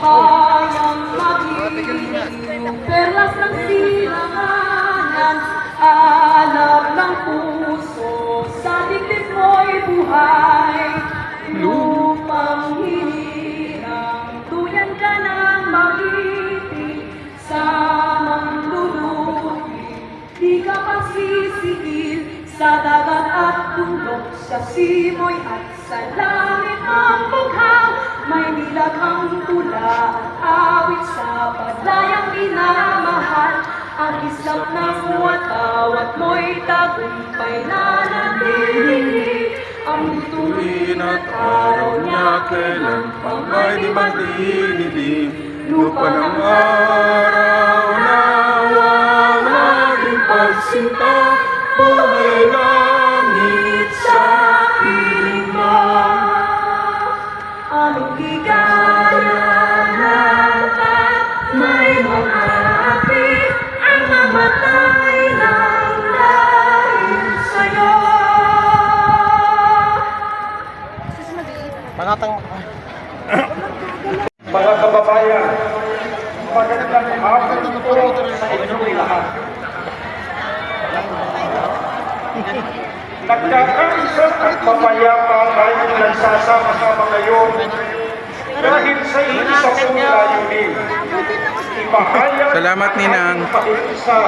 hayang maging perlas ng silanganan, alab ng puso, sa dibdib mo'y buhay. Lupang hinirang, tuyan ka ng mahitig, sa manlulupi, di ka magsisigil, sa dagat at tulog, sa simoy at sa langit ang bughaw, may nilaghang tula, awit sa padlayang minamahal, ang islap ng watawat mo'y tagumpay na nabili. Ang tuwin at araw niya kailan pang ay di magdidilim, lupa ng araw na walang pagsinta, buhay langit sa piling mo. Aming ligaya ng may mga api, ang mamatay ng dahil sa'yo. Mga kababayan, magandang hapon po sa inyong lahat. Nagkakaisa at mapayapa tayong nagsasama-sama ngayon dahil sa isa pong layunin. Ipahayag Salamat, Ninang. Pakiisa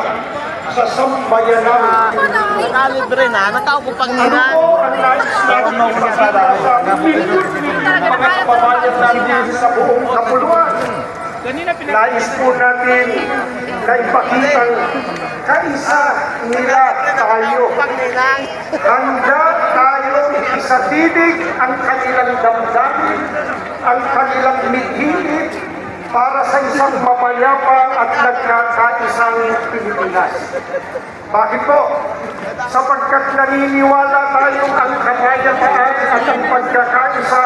sa sambayanan. Nakalibre na, natao ko pang Ano Ninang. po ang nais natin ipasala sa mga kababayan natin sa buong kapuluan? Nais po natin na ipakitang kaisa nila tayo. Handa tayong isatinig ang kanilang damdamin, ang kanilang mithiin para sa isang mapayapa at nagkakaisang Pilipinas. Bakit po? Sapagkat naniniwala tayong ang kapayapaan at ang pagkakaisa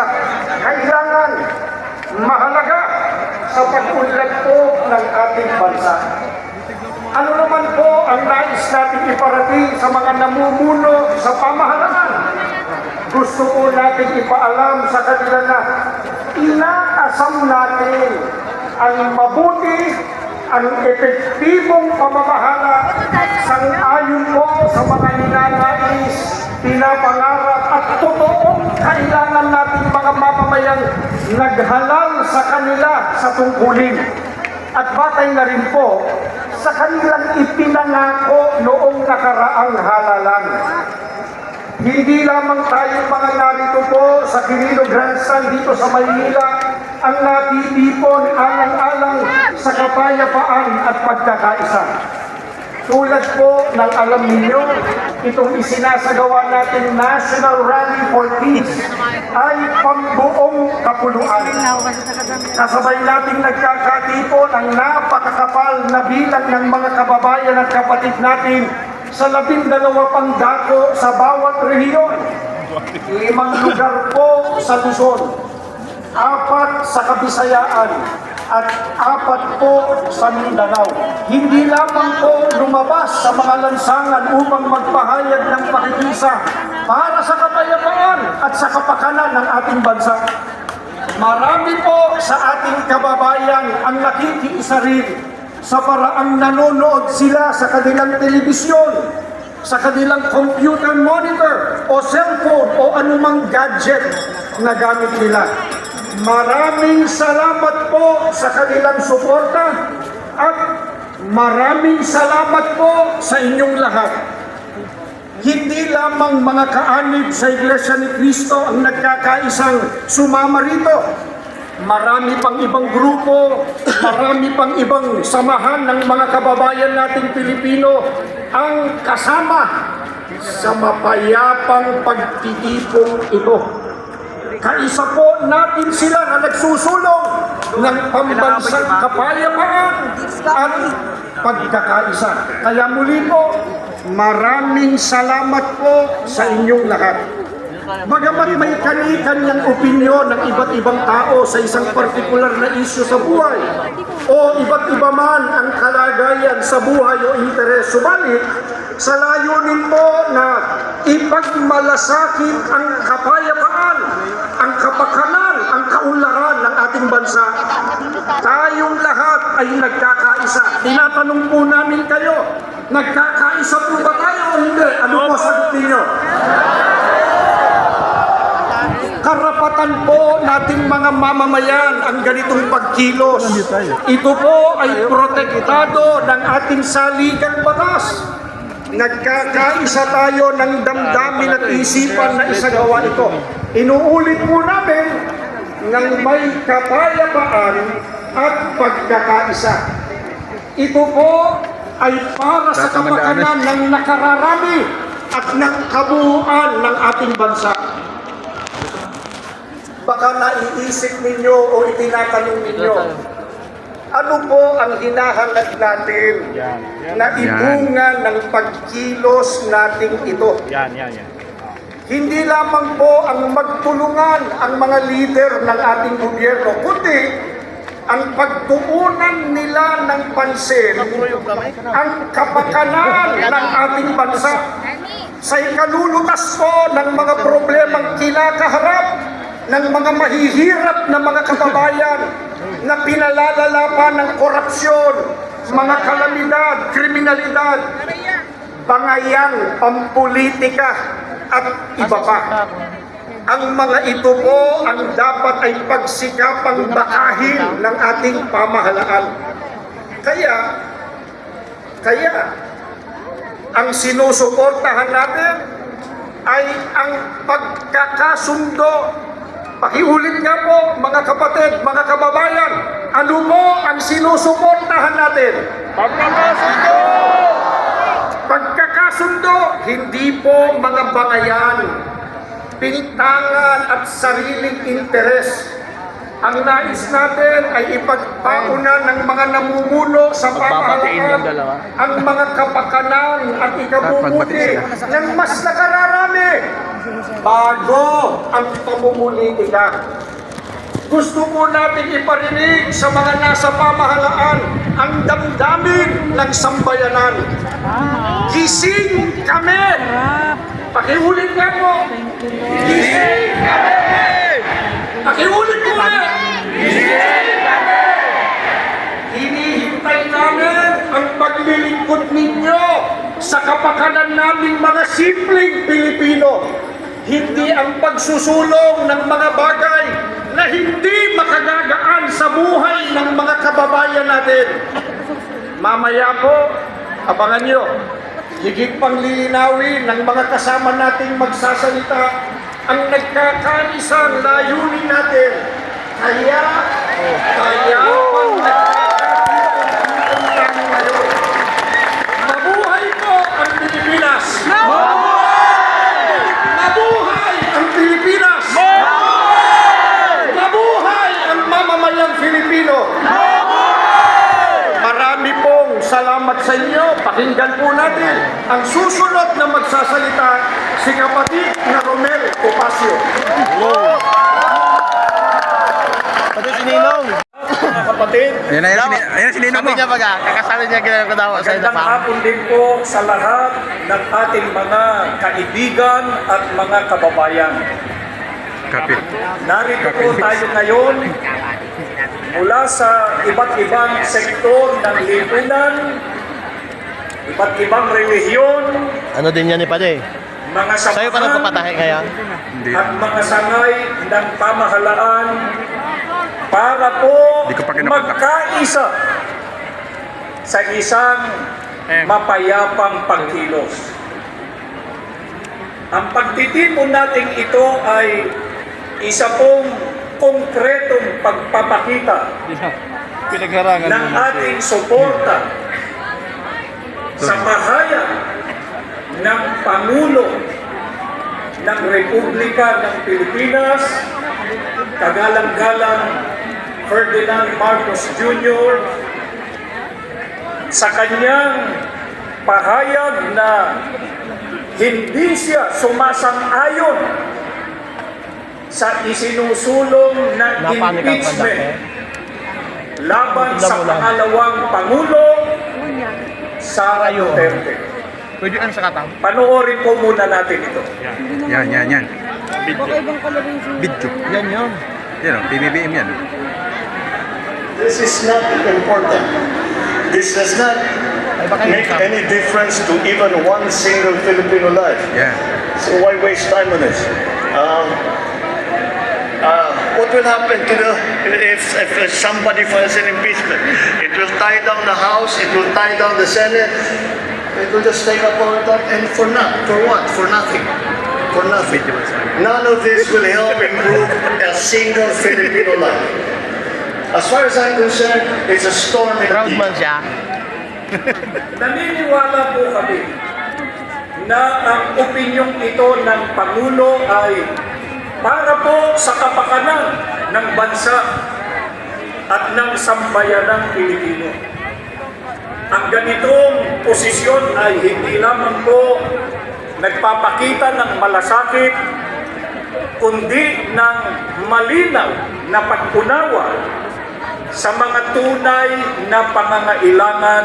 kailangan mahalaga sa pag-unlad po ng ating bansa. Ano naman po ang nais natin iparating sa mga namumuno sa pamahalaan? Gusto po natin ipaalam sa kanila na inaasam natin ang mabuti, ang epektibong pamamahala sang-ayon po sa mga ninanais, pinapangarap at totoong kailangan natin mga mamamayang naghalal sa kanila sa tungkulin. At batay na rin po sa kanilang ipinangako noong nakaraang halalan. Hindi lamang tayo mga narito po sa Quirino Grandstand dito sa Maynila ang natitipon alang-alang sa kapayapaan at pagkakaisa. Tulad po ng alam ninyo, itong isinasagawa natin National Rally for Peace ay pambuong kapuluan. Kasabay nating nagkakatipon ang napakakapal na bilang ng mga kababayan at kapatid natin sa 12 pang dako sa bawat rehiyon. 5 lugar po sa Luzon, 4 sa Kabisayaan, at 4 po sa Mindanao. Hindi lamang po lumabas sa mga lansangan upang magpahayag ng pakikisa para sa kapayapaan at sa kapakanan ng ating bansa. Marami po sa ating kababayan ang nakikiisa rin sa paraang nanonood sila sa kanilang telebisyon, sa kanilang computer monitor o cellphone o anumang gadget na gamit nila. Maraming salamat po sa kanilang suporta at maraming salamat po sa inyong lahat. Hindi lamang mga kaanib sa Iglesia ni Cristo ang nagkakaisang sumama rito. Marami pang ibang grupo, marami pang ibang samahan ng mga kababayan nating Pilipino ang kasama sa mapayapang pagtitipong ito. Kaisa po natin sila na nagsusulong ng pambansang kapayapaan at pagkakaisa. Kaya muli po, maraming salamat po sa inyong lahat. Bagamat may kani-kanyang opinyon ng iba't ibang tao sa isang partikular na isyu sa buhay o iba't iba man ang kalagayan sa buhay o interes, subalit sa layunin po na ipagmalasakit ang kapayapaan, ang kapakanan, ang kaunlaran ng ating ating bansa. Tayong lahat ay nagkakaisa. Tinatanong po namin kayo, nagkakaisa po ba tayo o hindi? Ano po sagot ninyo? Karapatan po nating mga mamamayan ang ganitong pagkilos. Ito po ay protektado ng ating saligang batas. Nagkakaisa tayo ng damdamin at isipan na isagawa ito. Inuulit po namin ng may kapayapaan at pagkakaisa. Ito po ay para sa kapakanan ng nakararami at ng kabuuan ng ating bansa. Baka naiisip ninyo o itinatanong ninyo, ano po ang hinahangad natin na ibunga ng pagkilos nating ito? Hindi lamang po ang magtulungan ang mga leader ng ating gobyerno, kundi ang pagtuunan nila ng pansin ang kapakanan ng ating bansa sa ikalulutas po ng mga problemang kinakaharap ng mga mahihirap na mga kababayan na pinalalala pa ng korupsyon, mga kalamidad, kriminalidad, pangayang, pampolitika at iba pa. Ang mga ito po ang dapat ay pagsikapang bakahin ng ating pamahalaan. Kaya ang sinusuportahan natin ay ang pagkakasundo. Pakiulit nga po mga kapatid, mga kababayan, ano po ang sinusuportahan natin? Pagkakasundo! Pagkakasundo, hindi po mga bangayan, pintangan at sariling interes. Ang nais natin ay ipagpauna ng mga namumuno sa pamahalaan ang mga kapakanan at ikabubuti ng mas nakararami bago ang pamumulitika. Gusto po natin iparinig sa mga nasa pamahalaan ang damdamin ng sambayanan. Gising kami! Pakiulit nga po! Gising kami! Pakiulit po nga! Gising kami! Hinihintay namin ang paglilingkod ninyo sa kapakanan naming mga simpleng Pilipino. Hindi ang pagsusulong ng mga bagay na hindi makagagaan sa buhay ng mga kababayan natin. Mamaya po, abangan nyo, higit pang lilinawin ng mga kasama nating magsasalita ang nagkakaisang layunin natin. Kaya pang nagkakaisang ngayon. Mabuhay po ang Pilipinas! Mabuhay ang Pilipinas! Mabuhay ang mamamayang Filipino! Marami pong salamat sa inyo. Pakinggan po natin ang susunod na magsasalita, si kapatid na Romel Topacio. Pati si Ninong. Mga kapatid, Ayan si Ninong mo. Sabi niya baga, kakasali niya ginawa ko daw sa magandang inyo. hapon din po sa lahat ng ating mga kaibigan at mga kababayan. Kapit. Narito po tayo ngayon mula sa iba't ibang sektor ng lipunan, iba't ibang relihiyon, Ano din yan ni Pade? mga Sa'yo pa samahan nagpapatahe kaya? Hindi. at mga sangay ng pamahalaan para po Di ko pa kinakontak. magkaisa sa isang mapayapang pagkilos. Ang pagtitipon natin ito ay isa pong konkretong pagpapakita ng ating suporta sa pahayag ng Pangulo ng Republika ng Pilipinas, kagalang-galang Ferdinand Marcos Jr. sa kanyang pahayag na hindi siya sumasang-ayon sa isinusulong na impeachment laban sa pangalawang Pangulo, Sara Duterte. Pwede ano sa katang? Panoorin po muna natin ito. Yan. Video. Yan yun. Yan o, PBBM yan. This is not important. This does not make any difference to even one single Filipino life. Yeah. So why waste time on this? What will happen to if somebody files an impeachment? It will tie down the House, it will tie down the Senate, it will just take up all of that, and for what? For nothing. For nothing. None of this will help improve a single Filipino life. As far as I'm concerned, it's a storm in Proud the man siya. Naniniwala po kami na ang opinyong ito ng Pangulo ay para po sa kapakanan ng bansa at ng sambayanang Pilipino. Ang ganitong posisyon ay hindi lamang po nagpapakita ng malasakit, kundi ng malinaw na pag-unawa sa mga tunay na pangangailangan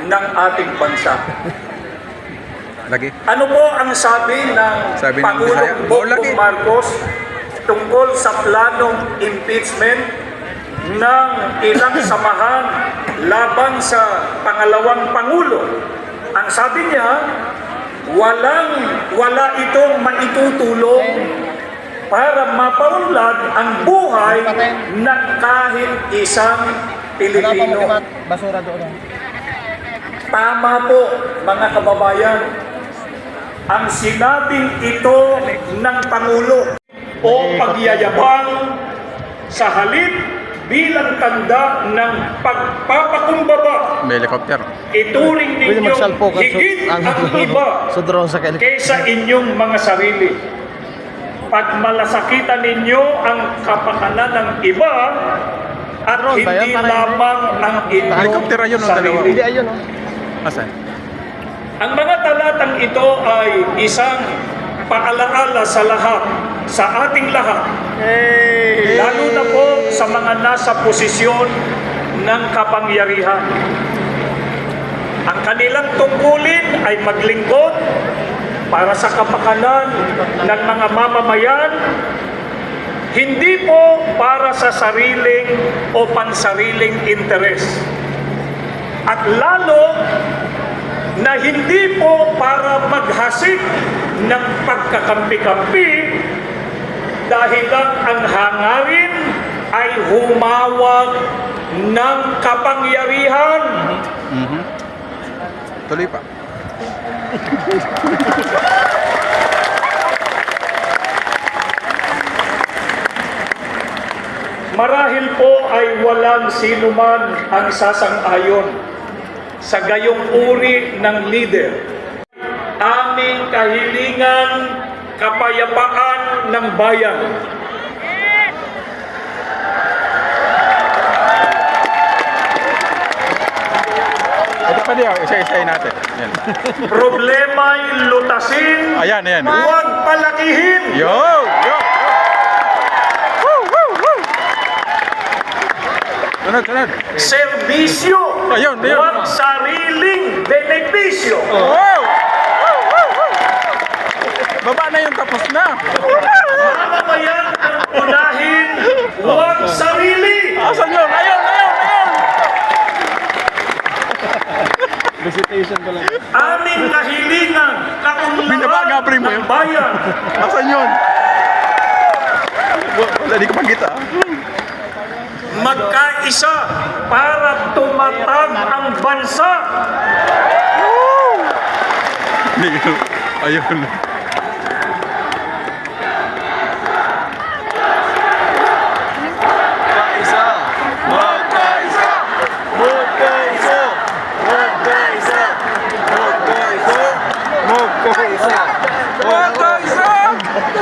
ng ating bansa. Lagi. Ano po ang sabi ng Sabi ng Bisaya, Pangulong "Bawal lagi." Bongbong Marcos tungkol sa planong impeachment ng ilang samahan laban sa pangalawang Pangulo? Ang sabi niya, wala itong maitutulong para mapaunlad ang buhay ng kahit isang Pilipino. Basura doon. Tama po, mga kababayan. Ang sinabing ito ng Pangulo o pagyayabang sa halip bilang tanda ng pagpapakumbaba, May helicopter. ituring Pwede ninyong magsalpo ka higit ang iba sa drone sa kalit. kaysa inyong mga sarili. Pag malasakitan ninyo ang kapakanan ng iba at Drone ba yan? hindi Parang- lamang ang inyong Helicopter ayun, ang dalawa. sarili. Hindi, ayun, oh. Asan? Ang mga talatang ito ay isang paalaala sa lahat, sa ating lahat, lalo na po sa mga nasa posisyon ng kapangyarihan. Ang kanilang tungkulin ay maglingkod para sa kapakanan ng mga mamamayan, hindi po para sa sariling o pansariling interes. At lalo na hindi po para maghasik ng pagkakampi-kampi dahil lang ang hangarin ay humawak ng kapangyarihan. Tuloy pa. Marahil po ay walang sinuman ang sasang-ayon sa gayong uri ng leader. Aming kahilingan, kapayapaan ng bayan. Ito pa diyo, isa-isayin natin. Yan. Problema'y lutasin, Ayan, ayan. huwag palakihin. Yo! Yo! Woo! Woo! Woo! Sunod, sunod. Serbisyo, Ayun, ayun. huwag sariling benepisyo. Wow! Woo! Woo! Woo! Baba na yung tapos na. Mamamayan ang unahin, huwag sarili. Asan yun? Ayun, ayun, ayun! Visitation ko lang. Aming kahilingan, Binaba nga, kaunlaran primo, ng yun. bayan. Asan yun? Wala, di ko makita. Magkaisa para tumatag ang bansa. Ayun. Magkaisa! Magkaisa! Magkaisa! Magkaisa! Magkaisa! Magkaisa! Magkaisa!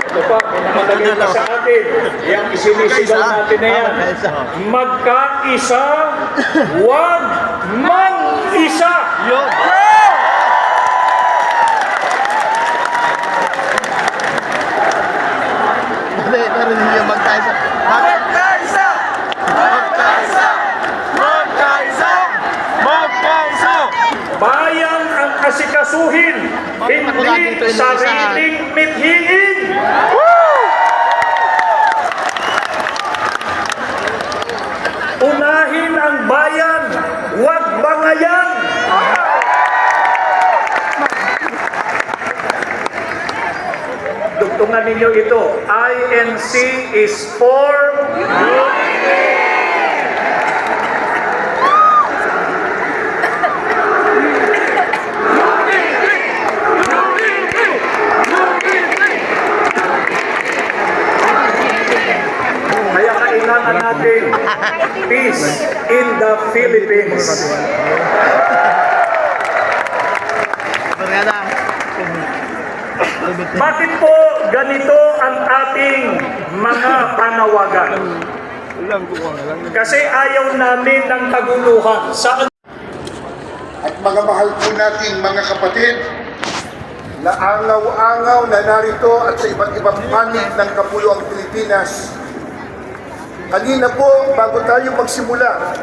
Ito pa, nakalagay pa sa atin. Yung isinisigaw natin na yan. Magkaisa, huwag mang-isa. Yun! Hindi, narinig niyo magkaisa. Magkaisa! Magkaisa! Magkaisa! Magkaisa! Bayan ang asikasuhin, hindi sariling mithiin. Una Unahin ang bayan, huwag bangayan. Dugtungan ninyo ito. INC is for kaya kailangan natin peace in the Philippines. Barkada. Bakit po ganito ang ating mga panawagan? Kasi ayaw namin ng kaguluhan. Saan At mga mahal po nating mga kapatid, na angaw-angaw na narito at sa iba't ibang panig ng Kapuluang Pilipinas. Kanina po, bago tayo magsimula,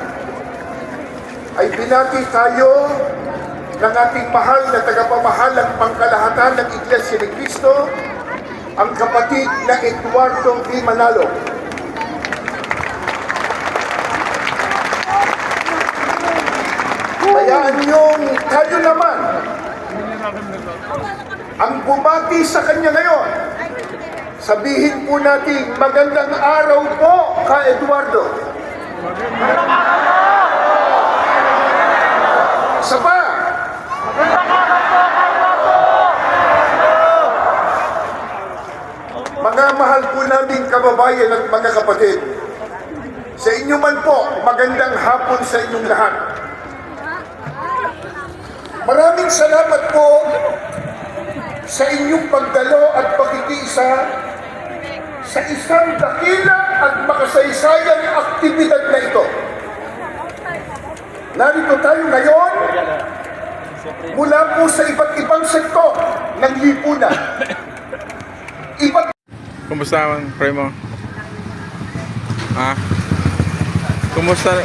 ay binati tayo ng ating mahal na tagapamahalang pangkalahatan ng Iglesia ni Cristo, ang kapatid na Eduardo V. Manalo. Hayaan niyong tayo naman ang bumati sa kanya ngayon. Sabihin po natin, magandang araw po, Ka Eduardo. Isa pa. Mga mahal po namin kababayan at mga kapatid, sa inyo man po, magandang hapon sa inyong lahat. Maraming salamat po sa inyong pagdalo at pagkikiisa sa isang dakila at makasaysayang aktibidad na ito. Narito tayo ngayon mula po sa iba't ibang sektor ng lipunan. Kumusta ang pre mo? Ha?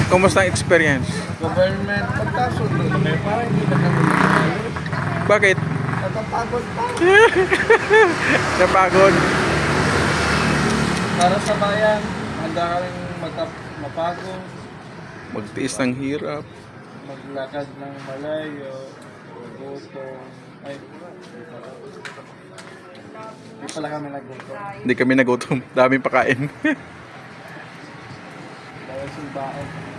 Kumusta ang experience? Government pagkasundo. Parang hindi na kami. Bakit? Nakapagod pa. Napagod? Para sa bayan, handa kaming mapagod, Magtiis ng hirap. maglakad ng malayo, gutom. Ay, hindi pala kami naggutom. Hindi kami nagutom. Daming pakain. Dahil simbahan.